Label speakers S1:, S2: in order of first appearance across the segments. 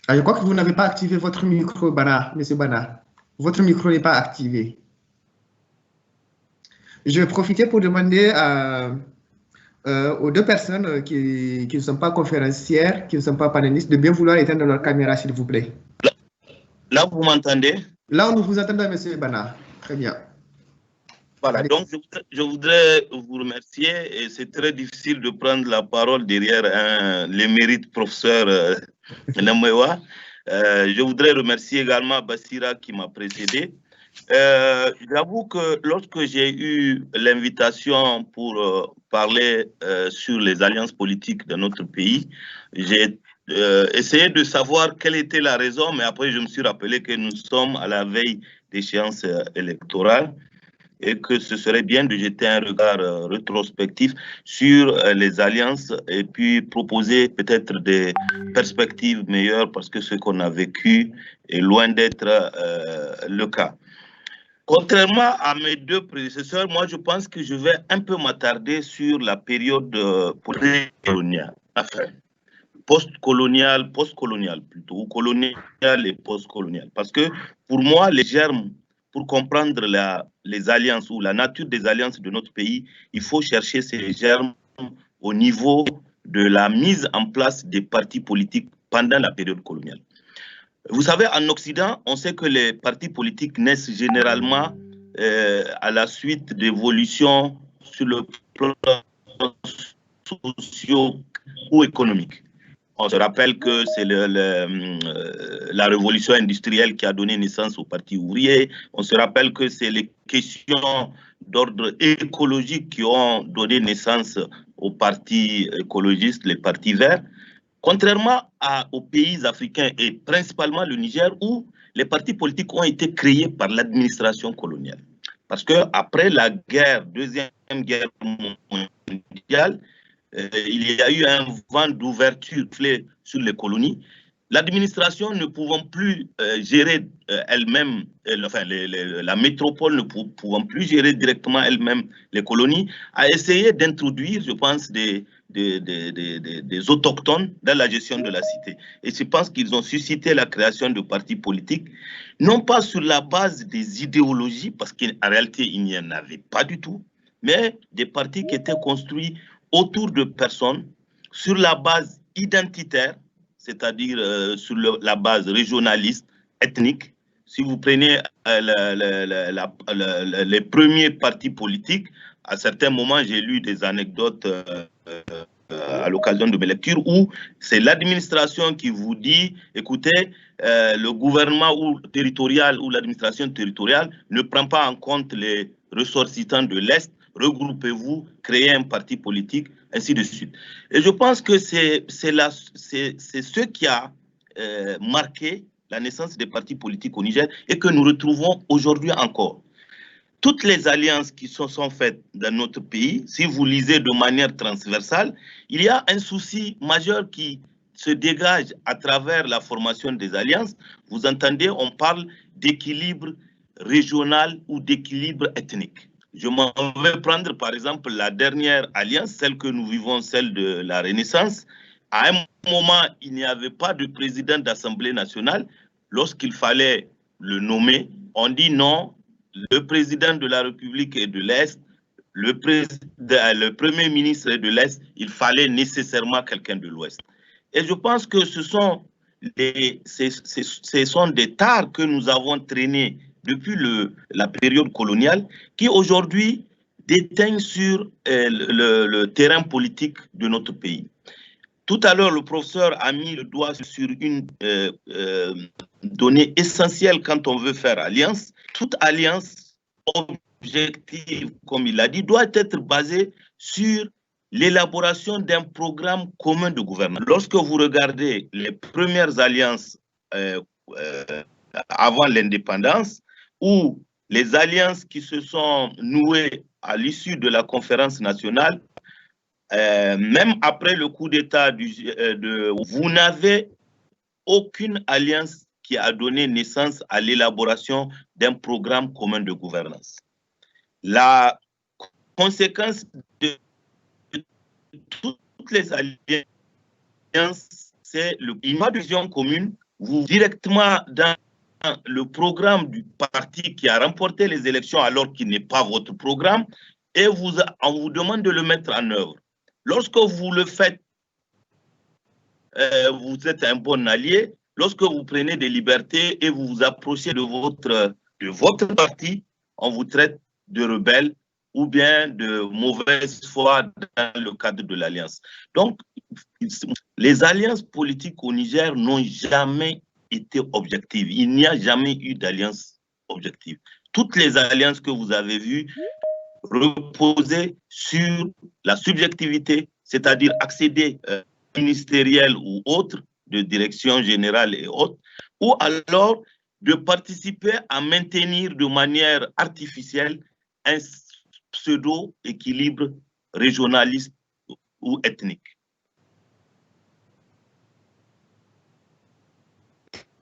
S1: Ah, je crois que vous n'avez pas activé votre micro, Bana, Monsieur Bana. Votre micro n'est pas activé. Je vais profiter pour demander aux deux personnes qui ne sont pas conférencières, qui ne sont pas panélistes, de bien vouloir éteindre leur caméra, s'il vous plaît.
S2: Là, vous m'entendez?
S1: Là, on vous entend, Monsieur Bana. Très bien.
S2: Voilà,
S1: Allez.
S2: donc je voudrais vous remercier et c'est très difficile de prendre la parole derrière l'émérite professeur Namewa. Je voudrais remercier également Bassira qui m'a précédé. J'avoue que lorsque j'ai eu l'invitation pour parler sur les alliances politiques de notre pays, j'ai essayé de savoir quelle était la raison, mais après je me suis rappelé que nous sommes à la veille d'échéance électorale et que ce serait bien de jeter un regard rétrospectif sur les alliances et puis proposer peut-être des perspectives meilleures parce que ce qu'on a vécu est loin d'être le cas. Contrairement à mes deux prédécesseurs, moi je pense que je vais un peu m'attarder sur la période pré-coloniale, enfin, post-coloniale plutôt, ou coloniale et post-coloniale. Parce que pour moi, les germes, pour comprendre les alliances ou la nature des alliances de notre pays, il faut chercher ces germes au niveau de la mise en place des partis politiques pendant la période coloniale. Vous savez, en Occident, on sait que les partis politiques naissent généralement à la suite d'évolutions sur le plan socio ou économique. On se rappelle que c'est la révolution industrielle qui a donné naissance au Parti ouvrier. On se rappelle que c'est les questions d'ordre écologique qui ont donné naissance aux partis écologistes, les partis verts. Contrairement aux pays africains et principalement le Niger, où les partis politiques ont été créés par l'administration coloniale. Parce qu'après la deuxième guerre mondiale, il y a eu un vent d'ouverture sur les colonies. L'administration ne pouvant plus gérer elle-même, enfin la métropole ne pouvant plus gérer directement elle-même les colonies, a essayé d'introduire, je pense, des autochtones dans la gestion de la cité. Et je pense qu'ils ont suscité la création de partis politiques, non pas sur la base des idéologies, parce qu'en réalité, il n'y en avait pas du tout, mais des partis qui étaient construits autour de personnes sur la base identitaire, c'est-à-dire sur la base régionaliste, ethnique. Si vous prenez les premiers partis politiques, à certains moments, j'ai lu des anecdotes à l'occasion de mes lectures où c'est l'administration qui vous dit, écoutez, le gouvernement territorial ou l'administration territoriale ne prend pas en compte les ressortissants de l'Est, regroupez-vous, créez un parti politique, ainsi de suite. Et je pense que c'est ce qui a marqué la naissance des partis politiques au Niger et que nous retrouvons aujourd'hui encore. Toutes les alliances qui se sont faites dans notre pays, si vous lisez de manière transversale, il y a un souci majeur qui se dégage à travers la formation des alliances. Vous entendez, on parle d'équilibre régional ou d'équilibre ethnique. Je m'en vais prendre par exemple la dernière alliance, celle que nous vivons, celle de la Renaissance. À un moment, il n'y avait pas de président d'Assemblée nationale. Lorsqu'il fallait le nommer, on dit non, le président de la République est de l'Est, le premier ministre est de l'Est, il fallait nécessairement quelqu'un de l'Ouest. Et je pense que ce sont des tares que nous avons traînées depuis la période coloniale qui aujourd'hui déteignent sur le terrain politique de notre pays. Tout à l'heure, le professeur a mis le doigt sur une donnée essentielle quand on veut faire alliance. Toute alliance objective, comme il l'a dit, doit être basée sur l'élaboration d'un programme commun de gouvernement. Lorsque vous regardez les premières alliances avant l'indépendance, ou les alliances qui se sont nouées à l'issue de la conférence nationale, même après le coup d'État, vous n'avez aucune alliance qui a donné naissance à l'élaboration d'un programme commun de gouvernance. La conséquence de toutes les alliances, c'est une vision commune vous directement dans le programme du parti qui a remporté les élections alors qu'il n'est pas votre programme et on vous demande de le mettre en œuvre. Lorsque vous le faites, vous êtes un bon allié. Lorsque vous prenez des libertés et vous vous approchez de votre parti, on vous traite de rebelle ou bien de mauvaise foi dans le cadre de l'alliance. Donc, les alliances politiques au Niger n'ont jamais été objectives. Il n'y a jamais eu d'alliance objective. Toutes les alliances que vous avez vues reposaient sur la subjectivité, c'est-à-dire accéder ministériel ou autre, de direction générale et autres, ou alors de participer à maintenir de manière artificielle un pseudo-équilibre régionaliste ou ethnique.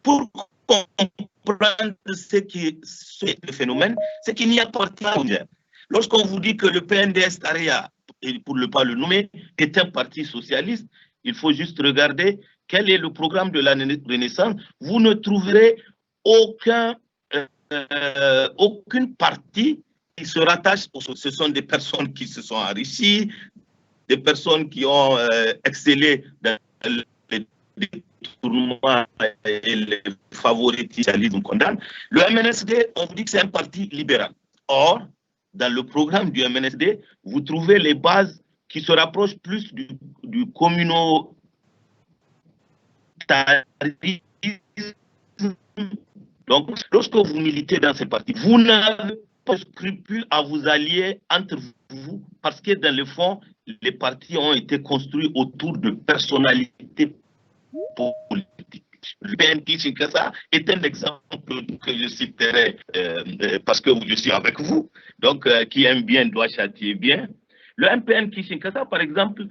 S2: Pour comprendre ce qui est le phénomène, c'est qu'il n'y a pas de parti. Lorsqu'on vous dit que le PNDS Taria, pour ne pas le nommer, est un parti socialiste, il faut juste regarder quel est le programme de la Renaissance. Vous ne trouverez aucune partie qui se rattache. Ce sont des personnes qui se sont enrichies, des personnes qui ont excellé dans les tournois et les favoritisme condamne. Le MNSD, on vous dit que c'est un parti libéral. Or, dans le programme du MNSD, vous trouvez les bases qui se rapprochent plus du communautarisme. Donc, lorsque vous militez dans ces partis, vous n'avez pas de scrupule à vous allier entre vous, parce que dans le fond, les partis ont été construits autour de personnalités politiques. Le PNP Kinshasa est un exemple que je citerai parce que je suis avec vous. Donc, qui aime bien doit châtier bien. Le MPN Kinshasa, par exemple,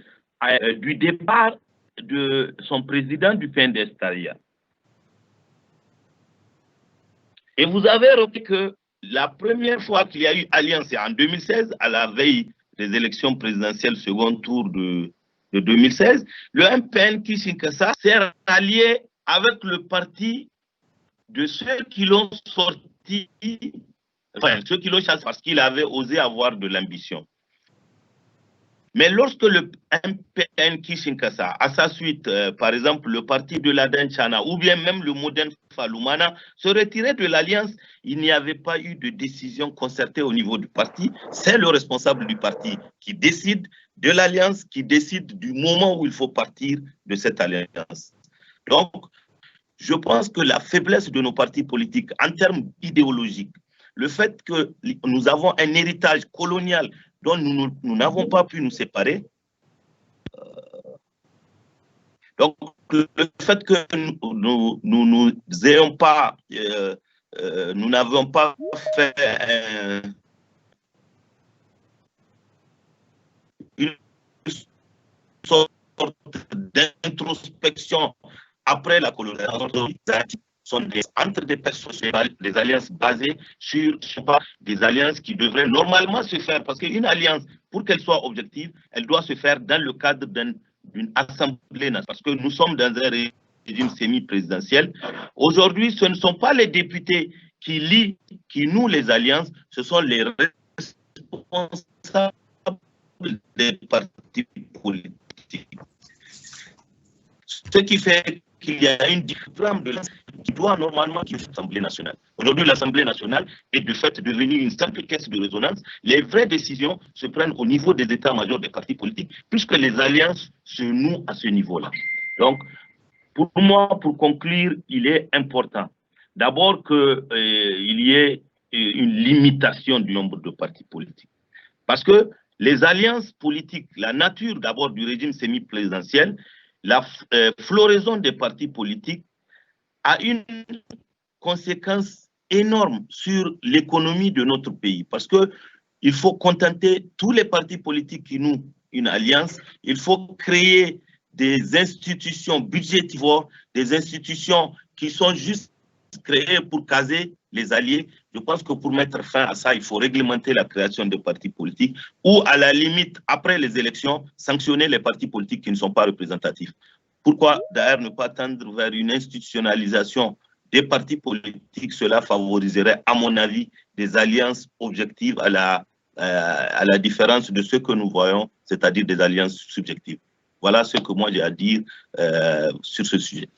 S2: du départ de son président du PNDS Taria. Et vous avez remarqué que la première fois qu'il y a eu alliance, c'est en 2016, à la veille des élections présidentielles second tour de 2016, le MPN Kinshasa s'est rallié avec le parti de ceux qui l'ont sorti, enfin ceux qui l'ont chassé parce qu'il avait osé avoir de l'ambition. Mais lorsque le MPN Kinshasa, à sa suite, par exemple, le parti de l'Aden Chana ou bien même le Modern Faloumana se retirait de l'alliance, il n'y avait pas eu de décision concertée au niveau du parti. C'est le responsable du parti qui décide de l'alliance, qui décide du moment où il faut partir de cette alliance. Donc, je pense que la faiblesse de nos partis politiques en termes idéologiques, le fait que nous avons un héritage colonial dont nous n'avons pas pu nous séparer. Donc, le fait que nous n'ayons pas, nous n'avons pas fait une sorte d'introspection après la colonisation, sont entre des personnes, des alliances basées sur, je sais pas, des alliances qui devraient normalement se faire, parce qu'une alliance, pour qu'elle soit objective, elle doit se faire dans le cadre d'une assemblée nationale, parce que nous sommes dans un régime semi-présidentiel. Aujourd'hui, ce ne sont pas les députés qui nouent les alliances, ce sont les responsables des partis politiques. Ce qui fait qu'il y a une différence de qui doit normalement être l'Assemblée nationale. Aujourd'hui, l'Assemblée nationale est de fait devenue une simple caisse de résonance. Les vraies décisions se prennent au niveau des états-majors des partis politiques, puisque les alliances se nouent à ce niveau-là. Donc, pour moi, pour conclure, il est important d'abord qu'il y ait une limitation du nombre de partis politiques. Parce que les alliances politiques, la nature d'abord du régime semi-présidentiel, la floraison des partis politiques a une conséquence énorme sur l'économie de notre pays. Parce qu'il faut contenter tous les partis politiques qui nouent une alliance. Il faut créer des institutions budgétivores, des institutions qui sont juste créées pour caser les alliés. Je pense que pour mettre fin à ça, il faut réglementer la création de partis politiques ou, à la limite, après les élections, sanctionner les partis politiques qui ne sont pas représentatifs. Pourquoi d'ailleurs ne pas tendre vers une institutionnalisation des partis politiques? Cela favoriserait, à mon avis, des alliances objectives à la différence de ce que nous voyons, c'est-à-dire des alliances subjectives. Voilà ce que moi j'ai à dire sur ce sujet.